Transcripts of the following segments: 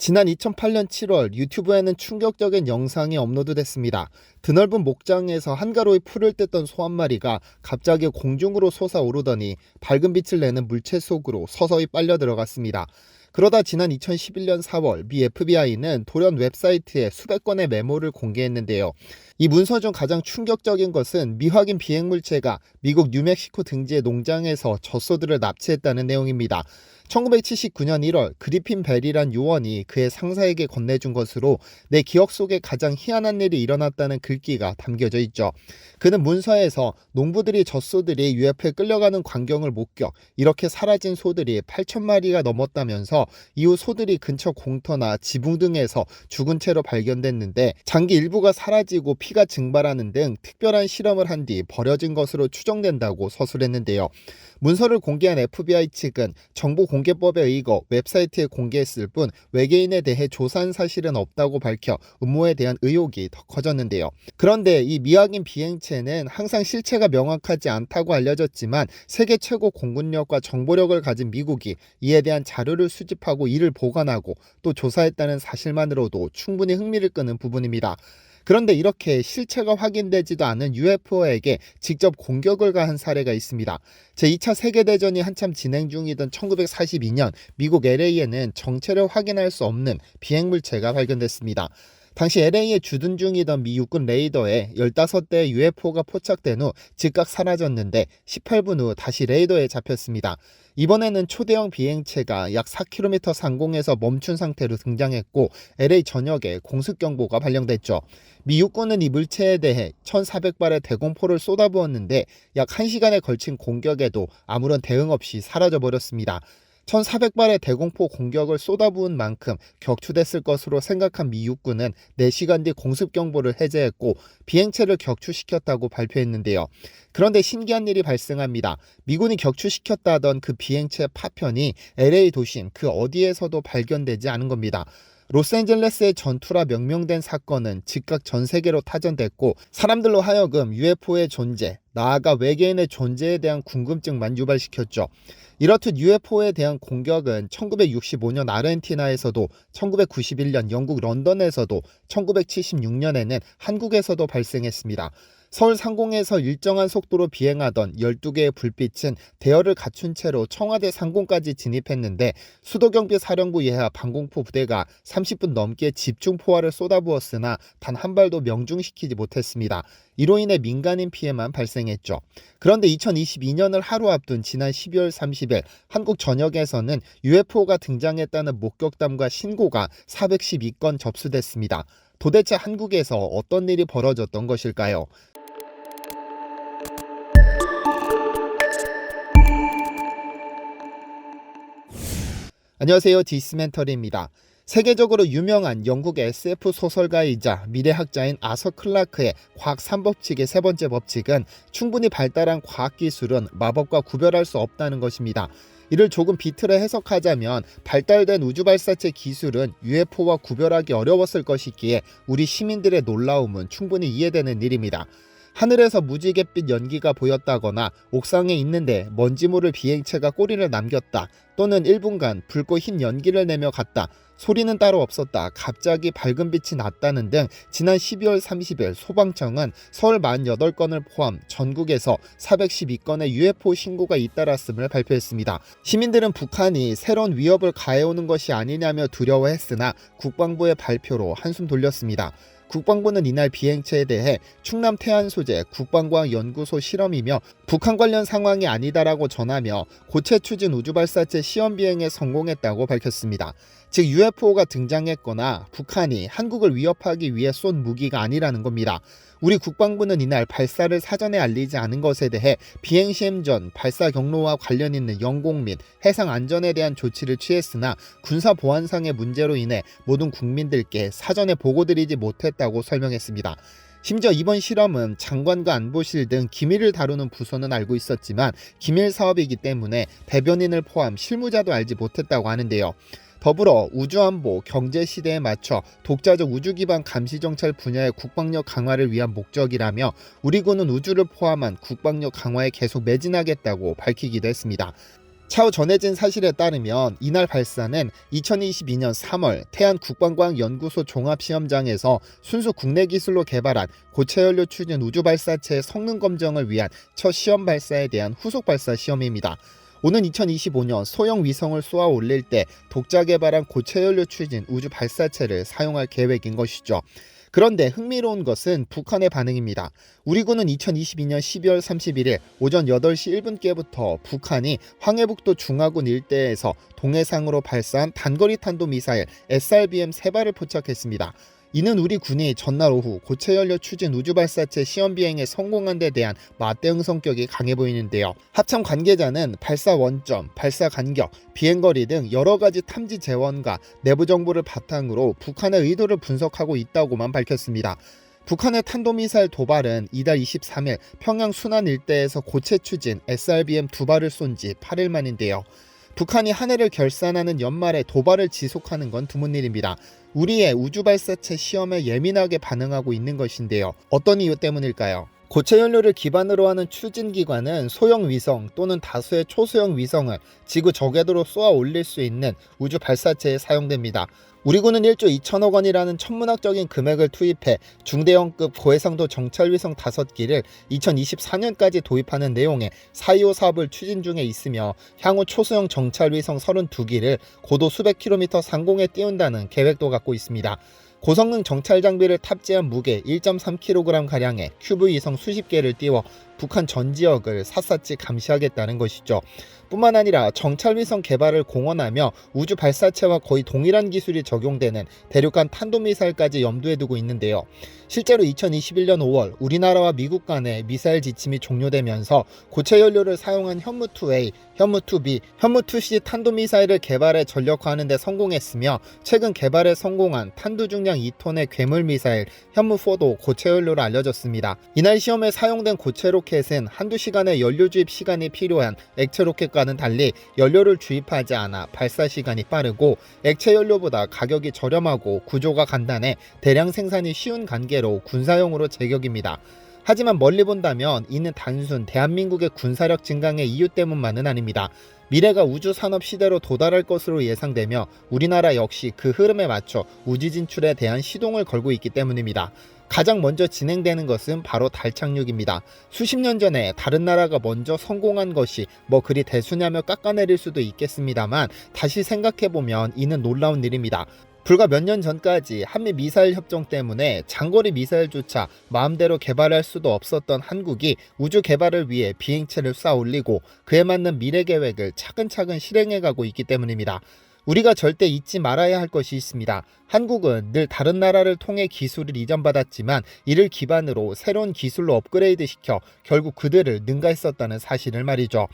지난 2008년 7월 유튜브에는 충격적인 영상이 업로드됐습니다. 드넓은 목장에서 한가로이 풀을 뜯던 소 한 마리가 갑자기 공중으로 솟아오르더니 밝은 빛을 내는 물체 속으로 서서히 빨려 들어갔습니다. 그러다 지난 2011년 4월 미 FBI는 돌연 웹사이트에 수백 건의 메모를 공개했는데요. 이 문서 중 가장 충격적인 것은 미확인 비행물체가 미국 뉴멕시코 등지의 농장에서 젖소들을 납치했다는 내용입니다. 1979년 1월 그리핀 벨이란 요원이 그의 상사에게 건네준 것으로 내 기억 속에 가장 희한한 일이 일어났다는 글귀가 담겨져 있죠. 그는 문서에서 농부들이 젖소들이 UFO에 끌려가는 광경을 목격, 이렇게 사라진 소들이 8,000마리가 넘었다면서 이후 소들이 근처 공터나 지붕 등에서 죽은 채로 발견됐는데 장기 일부가 사라지고 피가 증발하는 등 특별한 실험을 한 뒤 버려진 것으로 추정된다고 서술했는데요. 문서를 공개한 FBI 측은 정보공개법에 의거 웹사이트에 공개했을 뿐 외계인에 대해 조사한 사실은 없다고 밝혀 음모에 대한 의혹이 더 커졌는데요. 그런데 이 미확인 비행체는 항상 실체가 명확하지 않다고 알려졌지만 세계 최고 공군력과 정보력을 가진 미국이 이에 대한 자료를 수집하고 이를 보관하고 또 조사했다는 사실만으로도 충분히 흥미를 끄는 부분입니다. 그런데 이렇게 실체가 확인되지도 않은 UFO에게 직접 공격을 가한 사례가 있습니다. 제2차 세계대전이 한참 진행 중이던 1942년 미국 LA에는 정체를 확인할 수 없는 비행물체가 발견됐습니다. 당시 LA에 주둔 중이던 미 육군 레이더에 15대의 UFO가 포착된 후 즉각 사라졌는데 18분 후 다시 레이더에 잡혔습니다. 이번에는 초대형 비행체가 약 4km 상공에서 멈춘 상태로 등장했고 LA 전역에 공습경보가 발령됐죠. 미 육군은 이 물체에 대해 1,400발의 대공포를 쏟아부었는데 약 1시간에 걸친 공격에도 아무런 대응 없이 사라져버렸습니다. 1,400발의 대공포 공격을 쏟아부은 만큼 격추됐을 것으로 생각한 미 육군은 4시간 뒤 공습경보를 해제했고 비행체를 격추시켰다고 발표했는데요. 그런데 신기한 일이 발생합니다. 미군이 격추시켰다던 그 비행체 파편이 LA 도심 그 어디에서도 발견되지 않은 겁니다. 로스앤젤레스의 전투라 명명된 사건은 즉각 전 세계로 타전됐고 사람들로 하여금 UFO의 존재, 나아가 외계인의 존재에 대한 궁금증만 유발시켰죠. 이렇듯 UFO에 대한 공격은 1965년 아르헨티나에서도, 1991년 영국 런던에서도, 1976년에는 한국에서도 발생했습니다. 서울 상공에서 일정한 속도로 비행하던 12개의 불빛은 대열을 갖춘 채로 청와대 상공까지 진입했는데 수도경비사령부 예하 방공포 부대가 30분 넘게 집중포화를 쏟아부었으나 단 한 발도 명중시키지 못했습니다. 이로 인해 민간인 피해만 발생했죠. 그런데 2022년을 하루 앞둔 지난 12월 30일 한국 전역에서는 UFO가 등장했다는 목격담과 신고가 412건 접수됐습니다. 도대체 한국에서 어떤 일이 벌어졌던 것일까요? 안녕하세요. 디스멘터리입니다. 세계적으로 유명한 영국 SF 소설가이자 미래학자인 아서 클라크의 과학 3법칙의 세 번째 법칙은 충분히 발달한 과학기술은 마법과 구별할 수 없다는 것입니다. 이를 조금 비틀어 해석하자면 발달된 우주발사체 기술은 UFO와 구별하기 어려웠을 것이기에 우리 시민들의 놀라움은 충분히 이해되는 일입니다. 하늘에서 무지갯빛 연기가 보였다거나 옥상에 있는데 먼지 모를 비행체가 꼬리를 남겼다, 또는 1분간 붉고 흰 연기를 내며 갔다, 소리는 따로 없었다, 갑자기 밝은 빛이 났다는 등 지난 12월 30일 소방청은 서울 48건을 포함 전국에서 412건의 UFO 신고가 잇따랐음을 발표했습니다. 시민들은 북한이 새로운 위협을 가해오는 것이 아니냐며 두려워했으나 국방부의 발표로 한숨 돌렸습니다. 국방부는 이날 비행체에 대해 충남 태안 소재 국방과학연구소 실험이며 북한 관련 상황이 아니다라고 전하며 고체 추진 우주발사체 시험 비행에 성공했다고 밝혔습니다. 즉 UFO가 등장했거나 북한이 한국을 위협하기 위해 쏜 무기가 아니라는 겁니다. 우리 국방부는 이날 발사를 사전에 알리지 않은 것에 대해 비행 시험 전 발사 경로와 관련 있는 영공 및 해상 안전에 대한 조치를 취했으나 군사 보안상의 문제로 인해 모든 국민들께 사전에 보고드리지 못했다고 설명했습니다. 심지어 이번 실험은 장관과 안보실 등 기밀을 다루는 부서는 알고 있었지만 기밀 사업이기 때문에 대변인을 포함 실무자도 알지 못했다고 하는데요. 더불어 우주안보, 경제시대에 맞춰 독자적 우주기반 감시정찰 분야의 국방력 강화를 위한 목적이라며 우리 군은 우주를 포함한 국방력 강화에 계속 매진하겠다고 밝히기도 했습니다. 차후 전해진 사실에 따르면 이날 발사는 2022년 3월 태안 국방과학연구소 종합시험장에서 순수 국내 기술로 개발한 고체연료 추진 우주발사체의 성능 검정을 위한 첫 시험 발사에 대한 후속 발사 시험입니다. 오는 2025년 소형 위성을 쏘아 올릴 때 독자 개발한 고체연료 추진 우주발사체를 사용할 계획인 것이죠. 그런데 흥미로운 것은 북한의 반응입니다. 우리 군은 2022년 12월 31일 오전 8시 1분께부터 북한이 황해북도 중화군 일대에서 동해상으로 발사한 단거리 탄도미사일 SRBM 3발을 포착했습니다. 이는 우리 군이 전날 오후 고체연료 추진 우주발사체 시험 비행에 성공한 데 대한 맞대응 성격이 강해 보이는데요. 합참 관계자는 발사 원점, 발사 간격, 비행거리 등 여러 가지 탐지 재원과 내부 정보를 바탕으로 북한의 의도를 분석하고 있다고만 밝혔습니다. 북한의 탄도미사일 도발은 이달 23일 평양 순안 일대에서 고체 추진 SRBM 2발을 쏜 지 8일 만인데요. 북한이 한 해를 결산하는 연말에 도발을 지속하는 건 드문 일입니다. 우리의 우주발사체 시험에 예민하게 반응하고 있는 것인데요. 어떤 이유 때문일까요? 고체연료를 기반으로 하는 추진기관은 소형 위성 또는 다수의 초소형 위성을 지구 저궤도로 쏘아 올릴 수 있는 우주발사체에 사용됩니다. 우리 군은 1조 2천억 원이라는 천문학적인 금액을 투입해 중대형급 고해상도 정찰위성 5기를 2024년까지 도입하는 내용의 425 사업을 추진 중에 있으며 향후 초소형 정찰위성 32기를 고도 수백 킬로미터 상공에 띄운다는 계획도 갖고 있습니다. 고성능 정찰 장비를 탑재한 무게 1.3kg가량의 큐브 위성 수십 개를 띄워 북한 전 지역을 샅샅이 감시하겠다는 것이죠. 뿐만 아니라 정찰위성 개발을 공언하며 우주 발사체와 거의 동일한 기술이 적용되는 대륙간 탄도미사일까지 염두에 두고 있는데요. 실제로 2021년 5월 우리나라와 미국 간의 미사일 지침이 종료되면서 고체연료를 사용한 현무2A, 현무2B, 현무2C 탄도미사일을 개발해 전력화하는 데 성공했으며 최근 개발에 성공한 탄두 중량 2톤의 괴물미사일 현무4도 고체연료로 알려졌습니다. 이날 시험에 사용된 고체 로켓은 한두 시간의 연료 주입 시간이 필요한 액체 로켓과는 달리 연료를 주입하지 않아 발사 시간이 빠르고 액체 연료보다 가격이 저렴하고 구조가 간단해 대량 생산이 쉬운 관계로 군사용으로 제격입니다. 하지만 멀리 본다면 이는 단순 대한민국의 군사력 증강의 이유 때문만은 아닙니다. 미래가 우주산업 시대로 도달할 것으로 예상되며 우리나라 역시 그 흐름에 맞춰 우주 진출에 대한 시동을 걸고 있기 때문입니다. 가장 먼저 진행되는 것은 바로 달 착륙입니다. 수십 년 전에 다른 나라가 먼저 성공한 것이 뭐 그리 대수냐며 깎아내릴 수도 있겠습니다만 다시 생각해보면 이는 놀라운 일입니다. 불과 몇 년 전까지 한미 미사일 협정 때문에 장거리 미사일조차 마음대로 개발할 수도 없었던 한국이 우주 개발을 위해 비행체를 쌓아 올리고 그에 맞는 미래 계획을 차근차근 실행해가고 있기 때문입니다. 우리가 절대 잊지 말아야 할 것이 있습니다. 한국은 늘 다른 나라를 통해 기술을 이전받았지만 이를 기반으로 새로운 기술로 업그레이드시켜 결국 그들을 능가했었다는 사실을 말이죠.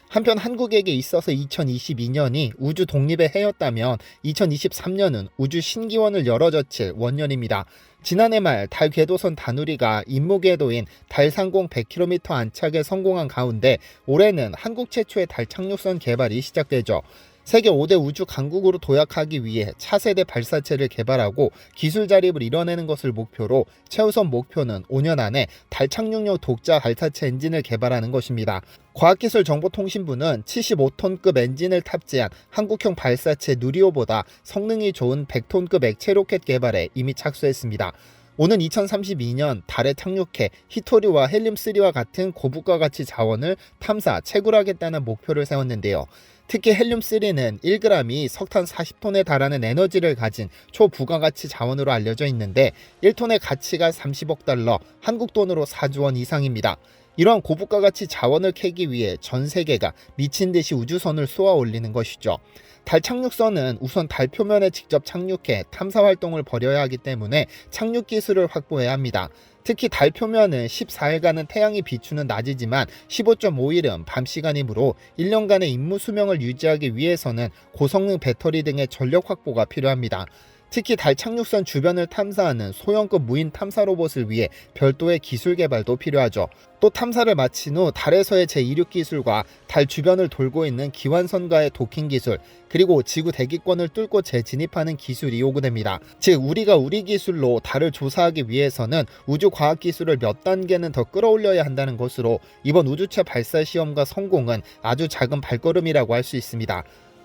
한편 한국에게 있어서 2022년이 우주 독립의 해였다면 2023년은 우주 신기원을 열어젖힐 원년입니다. 지난해 말 달 궤도선 다누리가 임무 궤도인 달 상공 100km 안착에 성공한 가운데 올해는 한국 최초의 달 착륙선 개발이 시작되죠. 세계 5대 우주 강국으로 도약하기 위해 차세대 발사체를 개발하고 기술 자립을 이뤄내는 것을 목표로 최우선 목표는 5년 안에 달 착륙용 독자 발사체 엔진을 개발하는 것입니다. 과학기술정보통신부는 75톤급 엔진을 탑재한 한국형 발사체 누리호보다 성능이 좋은 100톤급 액체 로켓 개발에 이미 착수했습니다. 오는 2032년 달에 착륙해 히토리와 헬륨3와 같은 고부가 가치 자원을 탐사, 채굴하겠다는 목표를 세웠는데요. 특히 헬륨3는 1g이 석탄 40톤에 달하는 에너지를 가진 초부가가치 자원으로 알려져 있는데 1톤의 가치가 30억 달러, 한국 돈으로 4조 원 이상입니다. 이러한 고부가가치 자원을 캐기 위해 전 세계가 미친 듯이 우주선을 쏘아 올리는 것이죠. 달 착륙선은 우선 달 표면에 직접 착륙해 탐사 활동을 벌여야 하기 때문에 착륙 기술을 확보해야 합니다. 특히 달 표면은 14일간은 태양이 비추는 낮이지만 15.5일은 밤 시간이므로 1년간의 임무 수명을 유지하기 위해서는 고성능 배터리 등의 전력 확보가 필요합니다. 특히 달 착륙선 주변을 탐사하는 소형급 무인 탐사 로봇을 위해 별도의 기술 개발도 필요하죠. 또 탐사를 마친 후 달에서의 제2륙 기술과 달 주변을 돌고 있는 기환선과의 도킹 기술, 그리고 지구 대기권을 뚫고 재진입하는 기술이 요구됩니다. 즉 우리가 우리 기술로 달을 조사하기 위해서는 우주 과학 기술을 몇 단계는 더 끌어올려야 한다는 것으로 이번 우주차 발사 시험과 성공은 아주 작은 발걸음이라고 할 수 있습니다.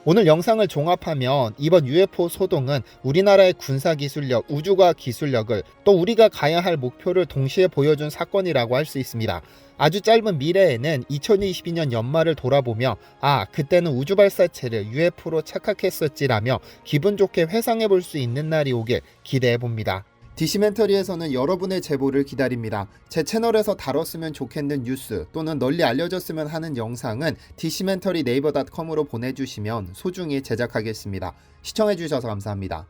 오늘 영상을 종합하면 이번 UFO 소동은 우리나라의 군사기술력, 우주과학 기술력을 또 우리가 가야 할 목표를 동시에 보여준 사건이라고 할 수 있습니다. 아주 짧은 미래에는 2022년 연말을 돌아보며 그때는 우주발사체를 UFO로 착각했었지라며 기분 좋게 회상해 볼 수 있는 날이 오길 기대해 봅니다. 디시멘터리에서는 여러분의 제보를 기다립니다. 제 채널에서 다뤘으면 좋겠는 뉴스 또는 널리 알려졌으면 하는 영상은 디시멘터리 네이버.com으로 보내주시면 소중히 제작하겠습니다. 시청해주셔서 감사합니다.